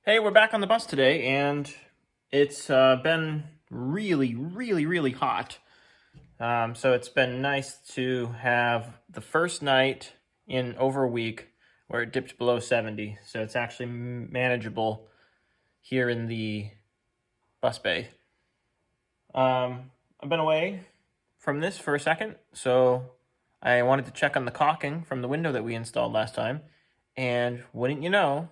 Hey, we're back on the bus today, and it's been really hot. So it's been nice to have the first night in over a week where it dipped below 70. So it's actually manageable here in the bus bay. I've been away from this for a second, so I wanted to check on the caulking from the window that we installed last time. And wouldn't you know,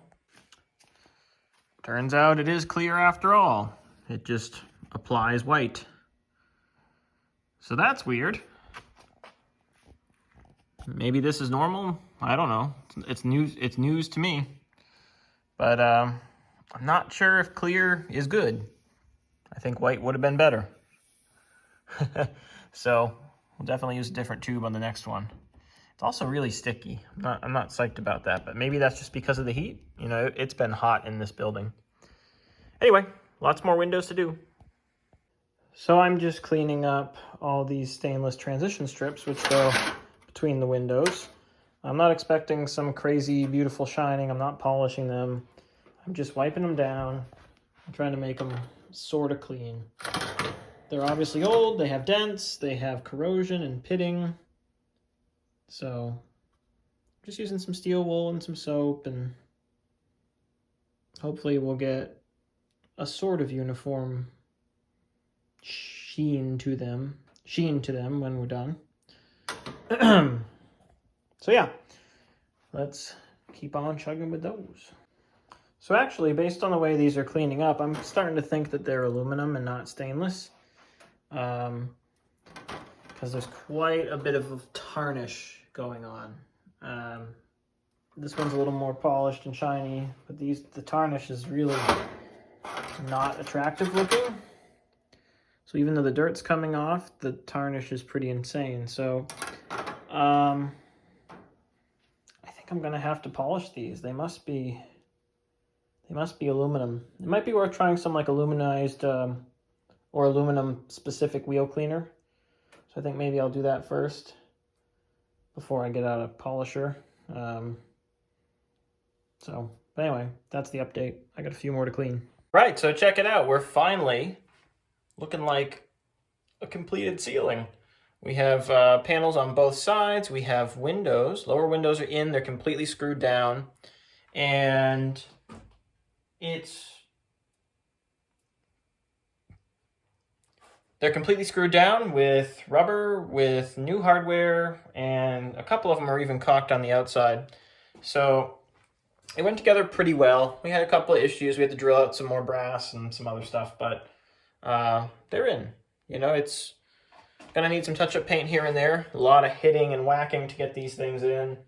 turns out it is clear after all. It just applies white. So that's weird. Maybe this is normal. I don't know. It's news to me. But I'm not sure if clear is good. I think white would have been better. So we'll definitely use a different tube on the next one. It's also really sticky. I'm not psyched about that, but maybe that's just because of the heat. You know, it's been hot in this building. Anyway, lots more windows to do. So I'm just cleaning up all these stainless transition strips which go between the windows. I'm not expecting some crazy beautiful shining. I'm not polishing them. I'm just wiping them down. I'm trying to make them sort of clean. They're obviously old, they have dents, they have corrosion and pitting. So just using some steel wool and some soap, and hopefully we'll get a sort of uniform sheen to them when we're done. So yeah, let's keep on chugging with those. So actually, based on the way these are cleaning up, I'm starting to think that they're aluminum and not stainless. Because there's quite a bit of tarnish going on. This one's a little more polished and shiny, but the tarnish is really not attractive looking. So even though the dirt's coming off, the tarnish is pretty insane. So I think I'm gonna have to polish these. They must be aluminum. It might be worth trying some like aluminized or aluminum specific wheel cleaner. So I think maybe I'll do that first before I get out a polisher. But anyway, that's the update. I got a few more to clean. Right, so check it out. We're finally looking like a completed ceiling. We have panels on both sides. We have windows. Lower windows are in. They're completely screwed down. And they're completely screwed down with rubber, with new hardware, and a couple of them are even caulked on the outside. So it went together pretty well. We had a couple of issues. We had to drill out some more brass and some other stuff, but they're in. You know, it's gonna need some touch-up paint here and there. A lot of hitting and whacking to get these things in.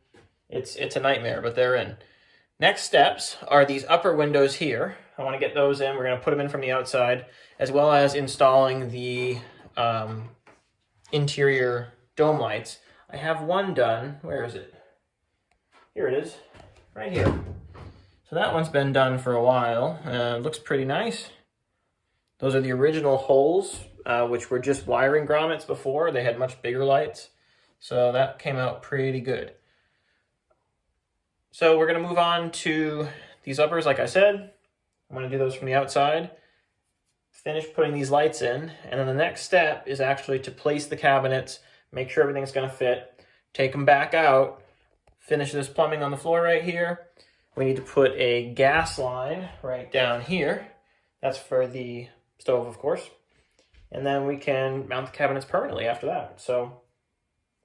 It's a nightmare, but they're in. Next steps are these upper windows here. I want to get those in. We're going to put them in from the outside, as well as installing the interior dome lights. I have one done. Where is it? Here it is, right here. So that one's been done for a while. Looks pretty nice. Those are the original holes, which were just wiring grommets before. They had much bigger lights. So that came out pretty good. So we're going to move on to these uppers, like I said. I'm going to do those from the outside. Finish putting these lights in. And then the next step is actually to place the cabinets, make sure everything's going to fit, take them back out, finish this plumbing on the floor right here. We need to put a gas line right down here. That's for the stove, of course. And then we can mount the cabinets permanently after that. So,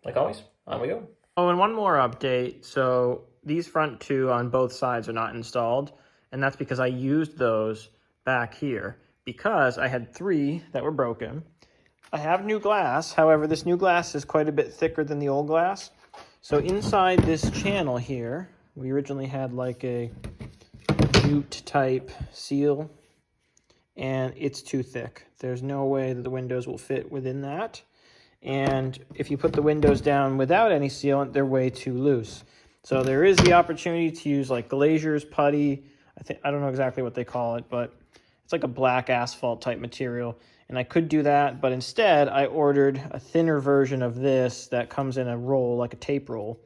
like always, on we go. Oh, and one more update. So these front two on both sides are not installed, and that's because I used those back here because I had 3 that were broken. I have new glass. However, this new glass is quite a bit thicker than the old glass. So inside this channel here, we originally had like a jute type seal, and it's too thick. There's no way that the windows will fit within that. And if you put the windows down without any sealant, they're way too loose. So there is the opportunity to use like glaziers, putty. I don't know exactly what they call it, but it's like a black asphalt type material. And I could do that, but instead I ordered a thinner version of this that comes in a roll, like a tape roll.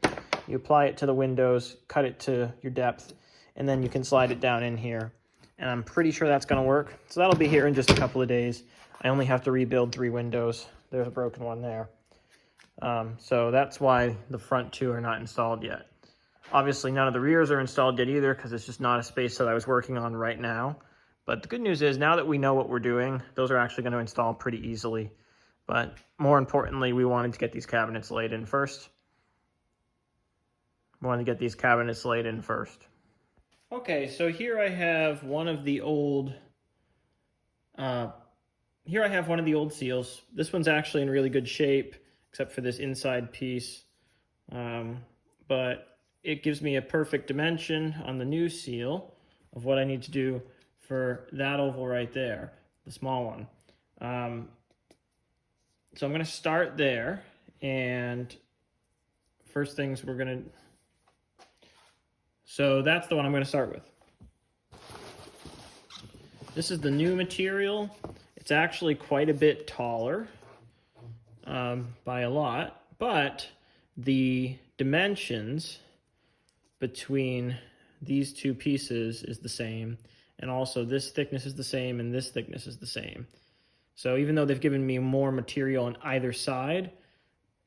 You apply it to the windows, cut it to your depth, and then you can slide it down in here. and I'm pretty sure that's going to work. So that'll be here in just a couple of days. I only have to rebuild 3 windows. There's a broken one there. So that's why the front 2 are not installed yet. Obviously, none of the rears are installed yet either because it's just not a space that I was working on right now. But the good news is now that we know what we're doing, those are actually going to install pretty easily. But more importantly, we wanted to get these cabinets laid in first. Okay, so here I have one of the old seals. This one's actually in really good shape, except for this inside piece. But it gives me a perfect dimension on the new seal of what I need to do for that oval right there, the small one. So I'm going to start there, and first things so that's the one I'm going to start with. This is the new material. It's actually quite a bit taller by a lot, but the dimensions between these 2 pieces is the same, and also this thickness is the same and this thickness is the same. So even though they've given me more material on either side,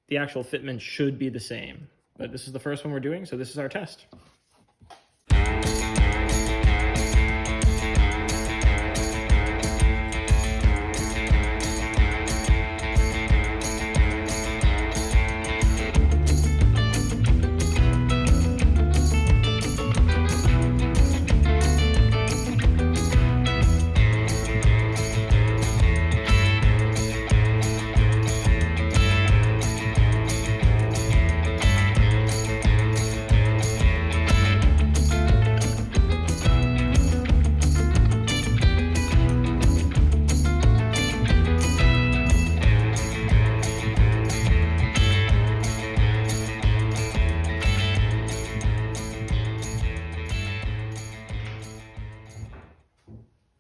the actual fitment should be the same. But this is the first one we're doing, so this is our test.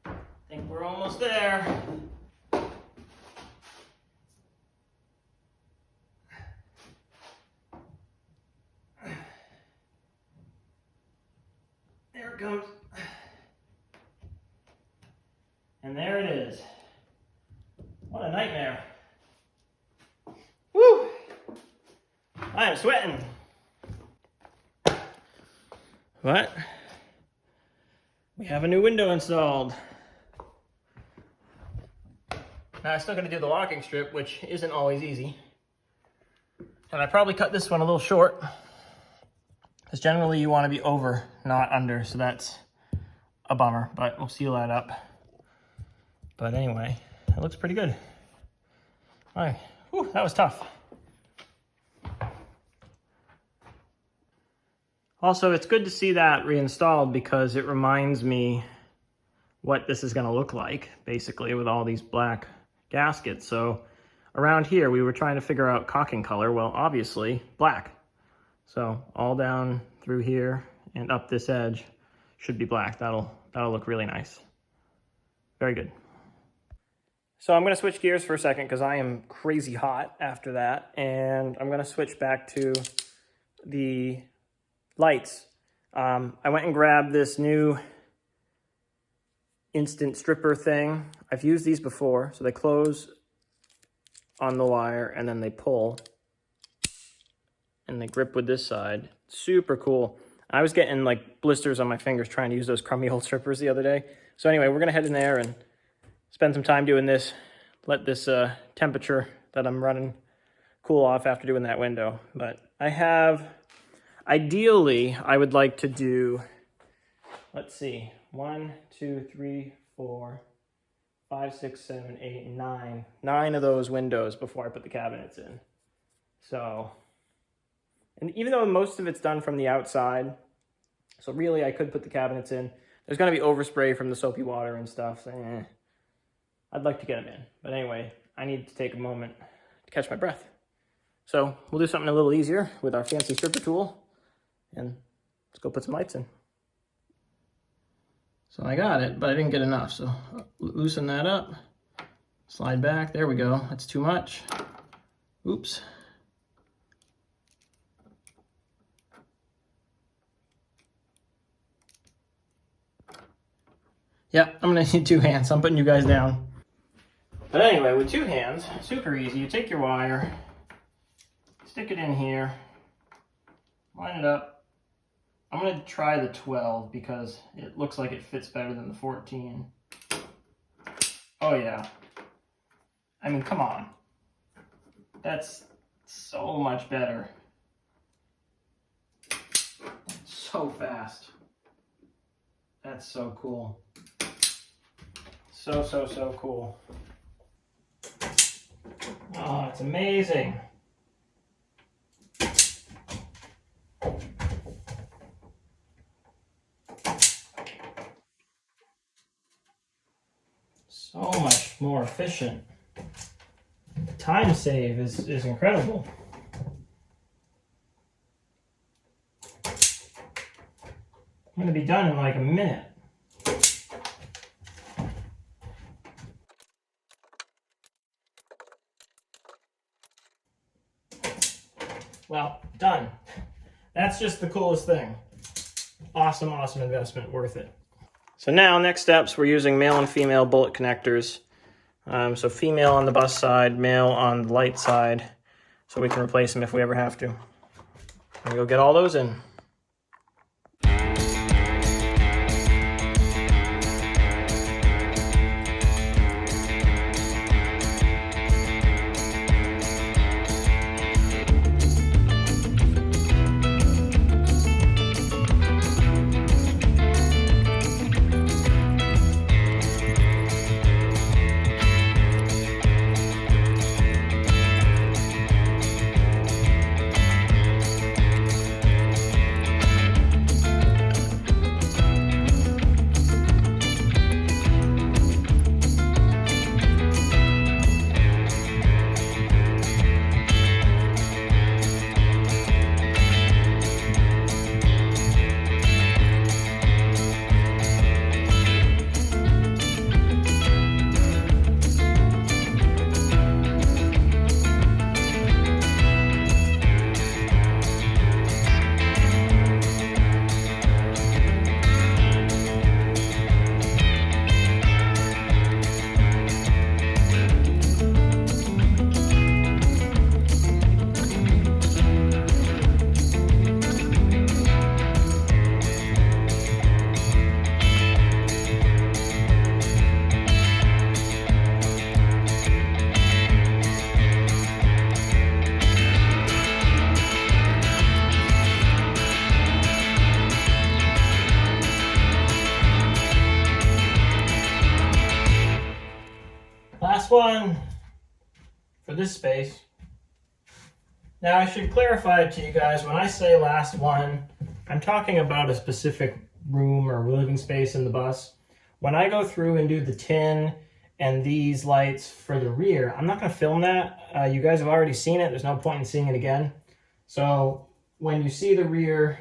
I think we're almost there. There it comes. And there it is. What a nightmare. Woo! I am sweating. But we have a new window installed. Now I'm still going to do the locking strip, which isn't always easy. And I probably cut this one a little short, because generally you want to be over, not under, so that's a bummer, but we'll seal that up. But anyway, it looks pretty good. All right, whew, that was tough. Also, it's good to see that reinstalled because it reminds me what this is going to look like, basically, with all these black gaskets. So around here, we were trying to figure out caulking color. Well, obviously, black. So all down through here and up this edge should be black. That'll look really nice. Very good. So I'm going to switch gears for a second because I am crazy hot after that. And I'm going to switch back to the lights. I went and grabbed this new instant stripper thing. I've used these before. So they close on the wire and then they pull and they grip with this side. Super cool. I was getting like blisters on my fingers trying to use those crummy old strippers the other day. So anyway, we're going to head in there and spend some time doing this. Let this temperature that I'm running cool off after doing that window. But ideally, I would like to do, let's see, 1, 2, 3, 4, 5, 6, 7, 8, 9. 9 of those windows before I put the cabinets in. So, and even though most of it's done from the outside, so really I could put the cabinets in. There's going to be overspray from the soapy water and stuff. So, I'd like to get them in. But anyway, I need to take a moment to catch my breath. So we'll do something a little easier with our fancy stripper tool. And let's go put some lights in. So I got it, but I didn't get enough. So loosen that up, slide back. There we go. That's too much. Oops. Yep, I'm gonna need 2 hands. I'm putting you guys down. But anyway, with 2 hands, super easy. You take your wire, stick it in here, line it up. I'm gonna try the 12 because it looks like it fits better than the 14. Oh yeah. I mean, come on. That's so much better. So fast. That's so cool. So cool. Oh, it's amazing. So much more efficient. The time save is incredible. I'm going to be done in like a minute. Well, done. That's just the coolest thing. Awesome, awesome investment, worth it. So now, next steps, we're using male and female bullet connectors. So female on the bus side, male on the light side, so we can replace them if we ever have to. And go get all those in. Last one for this space. Now I should clarify to you guys, when I say last one, I'm talking about a specific room or living space in the bus. When I go through and do the tin and these lights for the rear, I'm not going to film that. You guys have already seen it. There's no point in seeing it again. So when you see the rear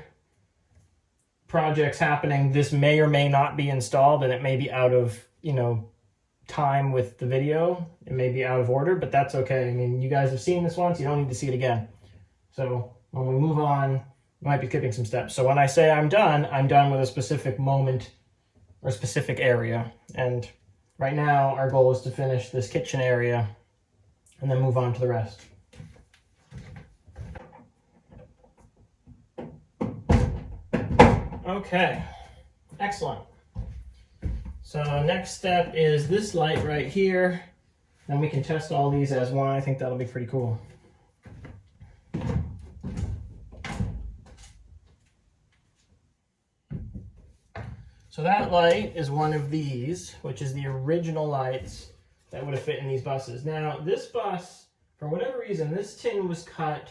projects happening, this may or may not be installed, and it may be out of, time with the video. It may be out of order, but that's okay. I mean, you guys have seen this once, you don't need to see it again. So when we move on, we might be skipping some steps. So when I say I'm done with a specific moment or specific area. And right now our goal is to finish this kitchen area and then move on to the rest. Okay, excellent. So next step is this light right here. Then we can test all these as one. I think that'll be pretty cool. So that light is one of these, which is the original lights that would have fit in these buses. Now this bus, for whatever reason, this tin was cut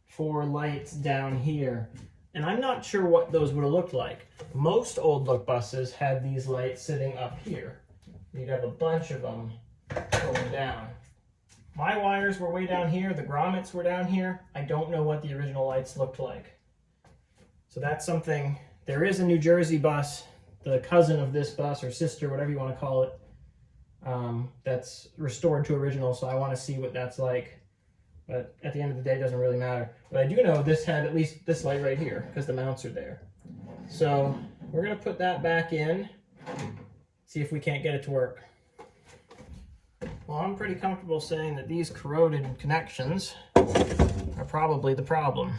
for lights down here. And I'm not sure what those would have looked like. Most old look buses had these lights sitting up here. You'd have a bunch of them going down. My wires were way down here. The grommets were down here. I don't know what the original lights looked like. So that's something. There is a New Jersey bus, the cousin of this bus or sister, whatever you want to call it, that's restored to original. So I want to see what that's like. But at the end of the day, it doesn't really matter. But I do know this had at least this light right here because the mounts are there. So we're going to put that back in. see if we can't get it to work. Well, I'm pretty comfortable saying that these corroded connections are probably the problem.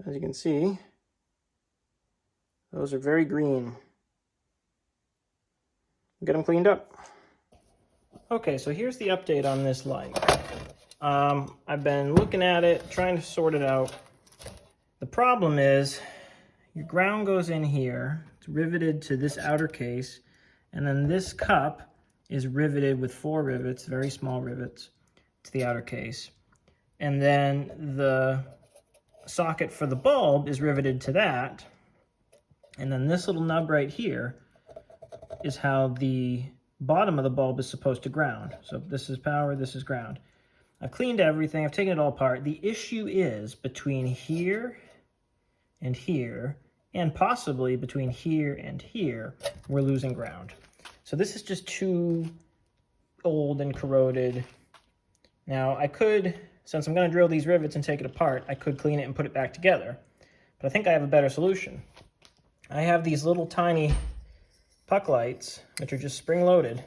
As you can see, those are very green. Get them cleaned up. Okay, so here's the update on this light. I've been looking at it, trying to sort it out. The problem is your ground goes in here, it's riveted to this outer case, and then this cup is riveted with 4 rivets, very small rivets, to the outer case. And then the socket for the bulb is riveted to that. And then this little nub right here is how the bottom of the bulb is supposed to ground. So this is power, this is ground. I've cleaned everything, I've taken it all apart. The issue is between here and here, and possibly between here and here, we're losing ground. So this is just too old and corroded. Now I could, since I'm gonna drill these rivets and take it apart, I could clean it and put it back together. But I think I have a better solution. I have these little tiny puck lights, which are just spring-loaded.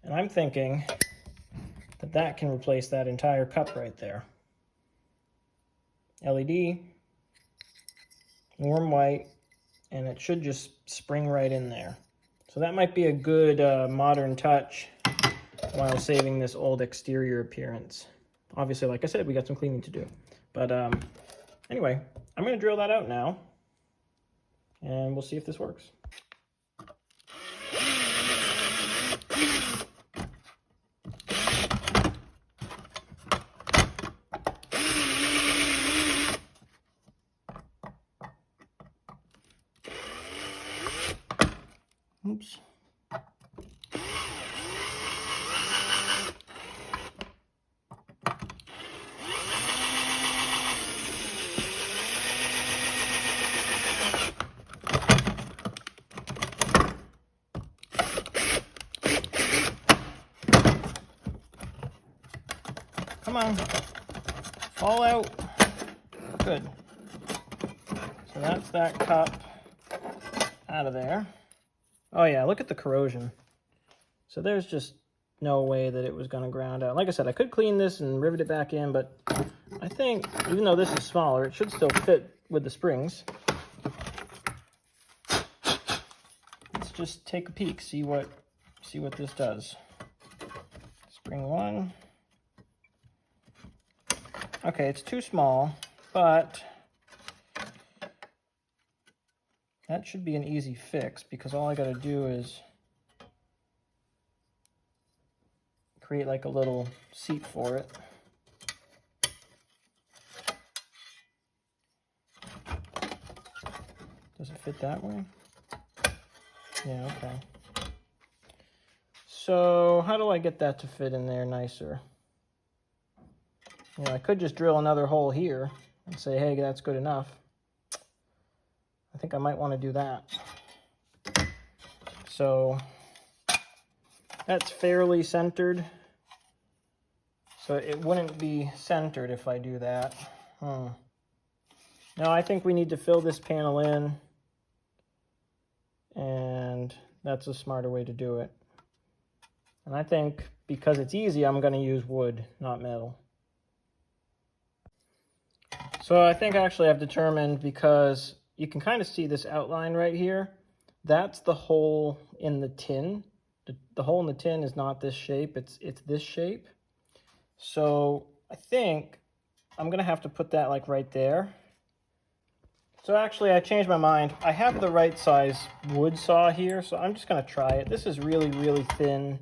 And I'm thinking that that can replace that entire cup right there. LED, warm white, and it should just spring right in there. So that might be a good modern touch while saving this old exterior appearance. Obviously, like I said, we got some cleaning to do. But anyway, I'm gonna drill that out now, and we'll see if this works. Oops. Come on, fall out. Good. So that's that cup out of there. Oh yeah, look at the corrosion. So there's just no way that it was gonna ground out. Like I said, I could clean this and rivet it back in, but I think even though this is smaller, it should still fit with the springs. Let's just take a peek, see what this does. Spring 1. Okay, it's too small, but that should be an easy fix because all I gotta do is create like a little seat for it. Does it fit that way? Yeah, okay. So how do I get that to fit in there nicer? You know, I could just drill another hole here and say, hey, that's good enough. I think I might want to do that. So that's fairly centered. So it wouldn't be centered if I do that. No, I think we need to fill this panel in. And that's a smarter way to do it. And I think because it's easy, I'm going to use wood, not metal. So I think actually I've determined, because you can kind of see this outline right here, that's the hole in the tin. The hole in the tin is not this shape, it's this shape. So I think I'm gonna have to put that like right there. So actually I changed my mind. I have the right size wood saw here, so I'm just gonna try it. This is really, really thin,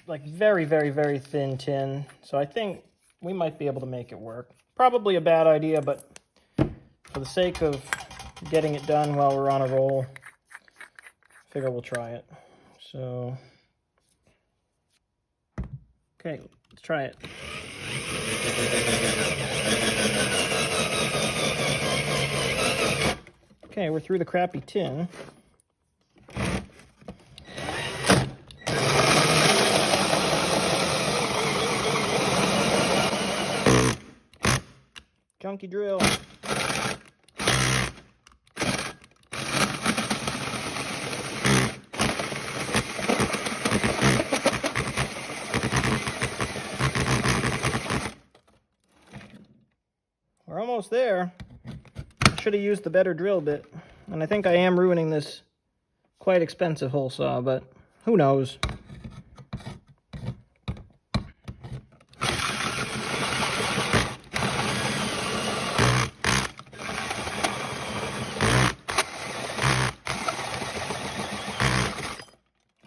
like very, very, very thin tin. So I think we might be able to make it work. Probably a bad idea, but for the sake of getting it done while we're on a roll, I figure we'll try it. So, okay, let's try it. Okay, we're through the crappy tin. Junky drill. almost there. I should have used the better drill bit. And I think I am ruining this quite expensive hole saw, but who knows?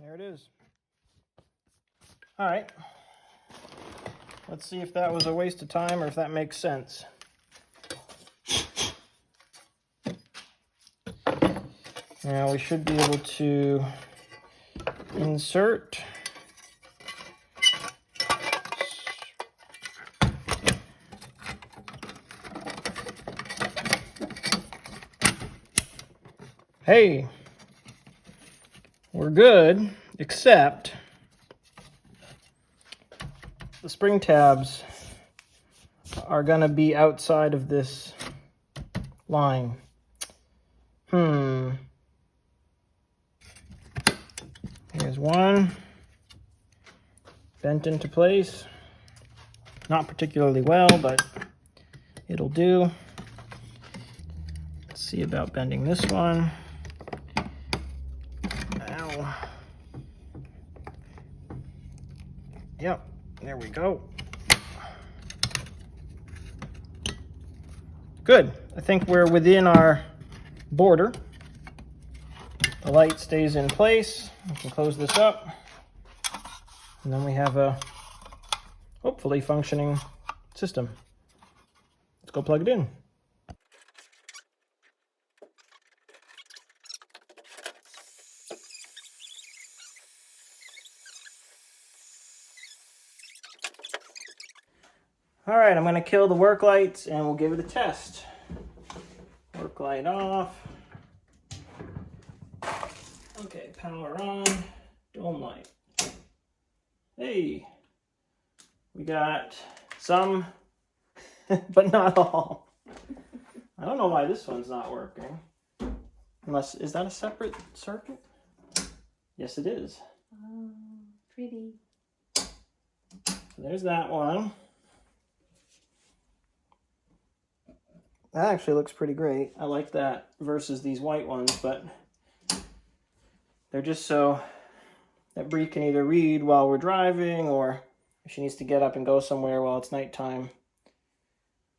There it is. All right. Let's see if that was a waste of time or if that makes sense. Now we should be able to insert. Hey, we're good, except the spring tabs are gonna be outside of this line. Here's one, bent into place. Not particularly well, but it'll do. Let's see about bending this one. Ow. Yep, there we go. Good, I think we're within our border. The light stays in place. We can close this up. And then we have a hopefully functioning system. Let's go plug it in. All right, I'm gonna kill the work lights and we'll give it a test. Work light off. Okay, power on, dome light. Hey, we got some, but not all. I don't know why this one's not working. Unless, is that a separate circuit? Yes, it is. Oh, pretty. So there's that one. That actually looks pretty great. I like that versus these white ones, but they're just so that Bree can either read while we're driving or if she needs to get up and go somewhere while it's nighttime.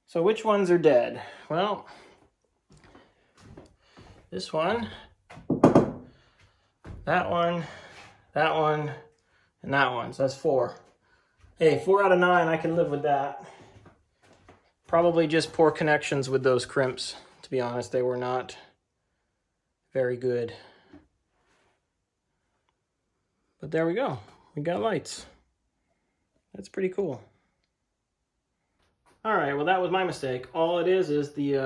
So which ones are dead? Well, this one, that one, and that one. So that's 4. Hey, 4 out of 9, I can live with that. Probably just poor connections with those crimps. To be honest, they were not very good. But there we go. We got lights. That's pretty cool. All right, well that was my mistake. All it is the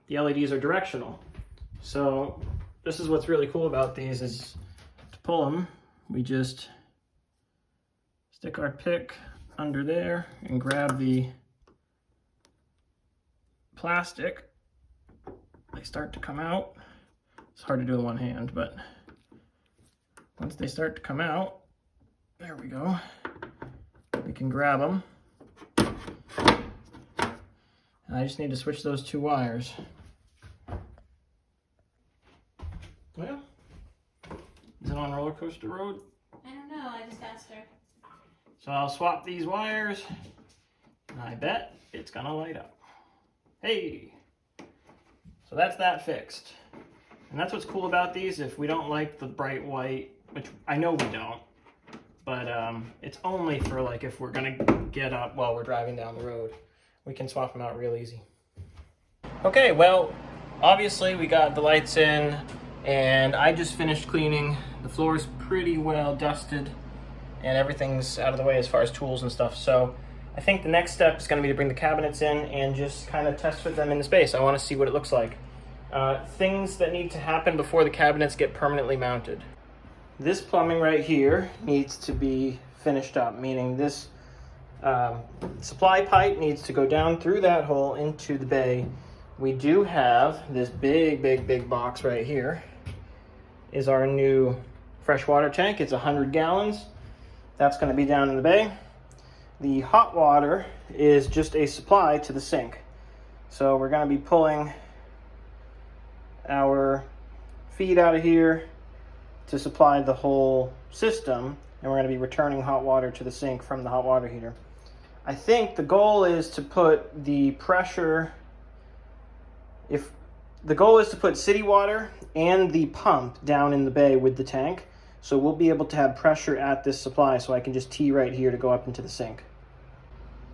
LEDs are directional. So this is what's really cool about these is to pull them, we just stick our pick under there and grab the plastic. They start to come out. It's hard to do in one hand, but once they start to come out, there we go. We can grab them. And I just need to switch those 2 wires. Well, is it on roller coaster road? I don't know, I just asked her. So I'll swap these wires, and I bet it's gonna light up. Hey! So that's that fixed. And that's what's cool about these. If we don't like the bright white, which I know we don't, but it's only for like if we're gonna get up while we're driving down the road. We can swap them out real easy. Okay, well, obviously we got the lights in and I just finished cleaning. The floor is pretty well dusted and everything's out of the way as far as tools and stuff. So I think the next step is gonna be to bring the cabinets in and just kind of test fit them in the space. I wanna see what it looks like. Things that need to happen before the cabinets get permanently mounted. This plumbing right here needs to be finished up, meaning this supply pipe needs to go down through that hole into the bay. We do have this big box right here is our new freshwater tank. It's 100 gallons. That's going to be down in the bay. The hot water is just a supply to the sink. So we're going to be pulling our feed out of here to supply the whole system, and we're going to be returning hot water to the sink from the hot water heater. I think the goal is to put the pressure, if the goal is to put city water and the pump down in the bay with the tank, so we'll be able to have pressure at this supply, so I can just tee right here to go up into the sink.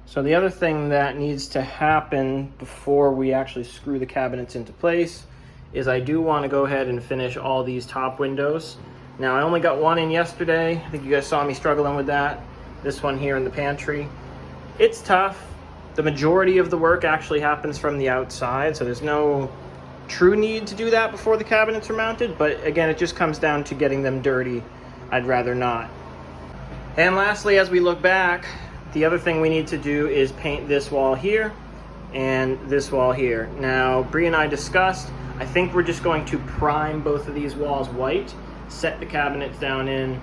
So the other thing that needs to happen before we actually screw the cabinets into place is I do want to go ahead and finish all these top windows. Now I only got one in yesterday. I think you guys saw me struggling with that. This one here in the pantry. It's tough. The majority of the work actually happens from the outside, so there's no true need to do that before the cabinets are mounted, but again, it just comes down to getting them dirty. I'd rather not. And lastly, as we look back, the other thing we need to do is paint this wall here and this wall here. Now, Bree and I discussed, I think we're just going to prime both of these walls white, set the cabinets down in,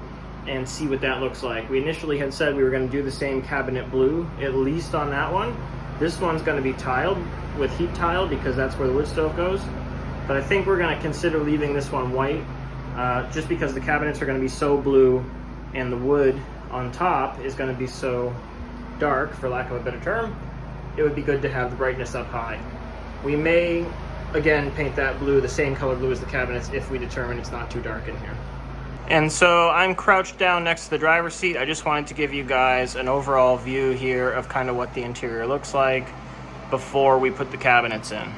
and see what that looks like. We initially had said we were going to do the same cabinet blue, at least on that one. This one's going to be tiled with heat tile because that's where the wood stove goes. But I think we're going to consider leaving this one white, just because the cabinets are going to be so blue and the wood on top is going to be so dark, for lack of a better term. It would be good to have the brightness up high. We may, again, paint that blue the same color blue as the cabinets if we determine it's not too dark in here. And so I'm crouched down next to the driver's seat. I just wanted to give you guys an overall view here of kind of what the interior looks like before we put the cabinets in.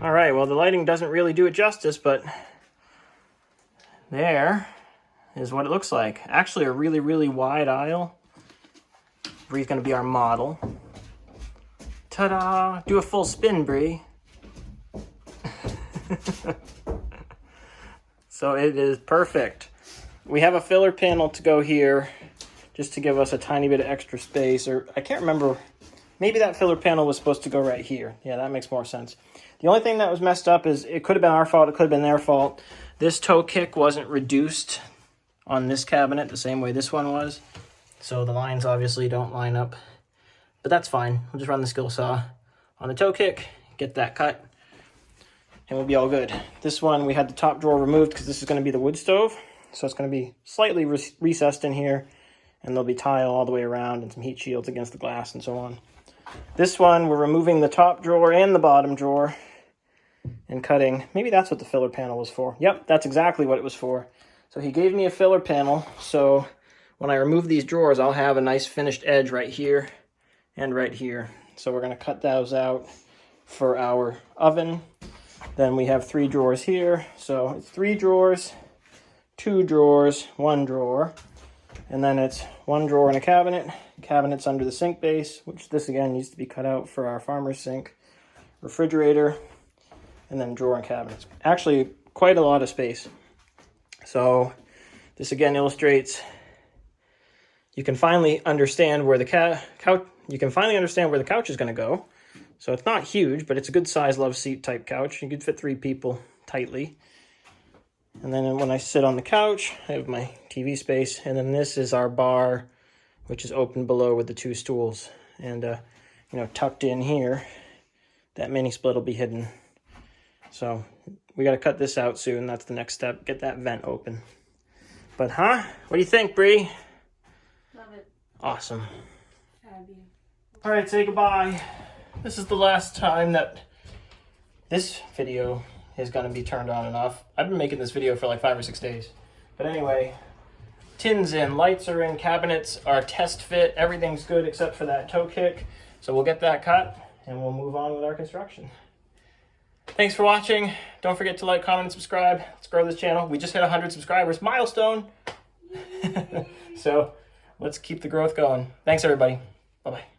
All right, well, the lighting doesn't really do it justice, but there is what it looks like. Actually, a really, really wide aisle. Bree's gonna be our model. Ta-da! Do a full spin, Bree. So it is perfect. We have a filler panel to go here just to give us a tiny bit of extra space, or I can't remember. Maybe that filler panel was supposed to go right here. Yeah, that makes more sense. The only thing that was messed up is it could have been our fault, it could have been their fault. This toe kick wasn't reduced on this cabinet the same way this one was. So the lines obviously don't line up, but that's fine. We'll just run the skill saw on the toe kick, get that cut, and we'll be all good. This one, we had the top drawer removed because this is going to be the wood stove. So it's going to be slightly recessed in here, and there'll be tile all the way around and some heat shields against the glass and so on. This one, we're removing the top drawer and the bottom drawer and cutting. Maybe that's what the filler panel was for. Yep, that's exactly what it was for. So he gave me a filler panel, so when I remove these drawers, I'll have a nice finished edge right here and right here. So we're going to cut those out for our oven. Then we have 3 drawers here. So it's 3 drawers, 2 drawers, 1 drawer. And then it's 1 drawer in a cabinet, cabinets under the sink base, which this again needs to be cut out for our farmer's sink, refrigerator, and then drawer and cabinets. Actually, quite a lot of space. So this again illustrates you can finally understand where the couch is going to go. So it's not huge, but it's a good size love seat type couch. You could fit 3 people tightly. And then when I sit on the couch, I have my TV space. And then this is our bar, which is open below with the 2 stools. And, tucked in here, that mini split will be hidden. So we got to cut this out soon. That's the next step. Get that vent open. But, what do you think, Bree? Love it. Awesome. Fabulous. All right, say goodbye. This is the last time that this video is going to be turned on and off. I've been making this video for like 5 or 6 days. But anyway, tins in, lights are in, cabinets are test fit. Everything's good except for that toe kick. So we'll get that cut and we'll move on with our construction. Thanks for watching. Don't forget to like, comment, and subscribe. Let's grow this channel. We just hit 100 subscribers. Milestone! So let's keep the growth going. Thanks, everybody. Bye-bye.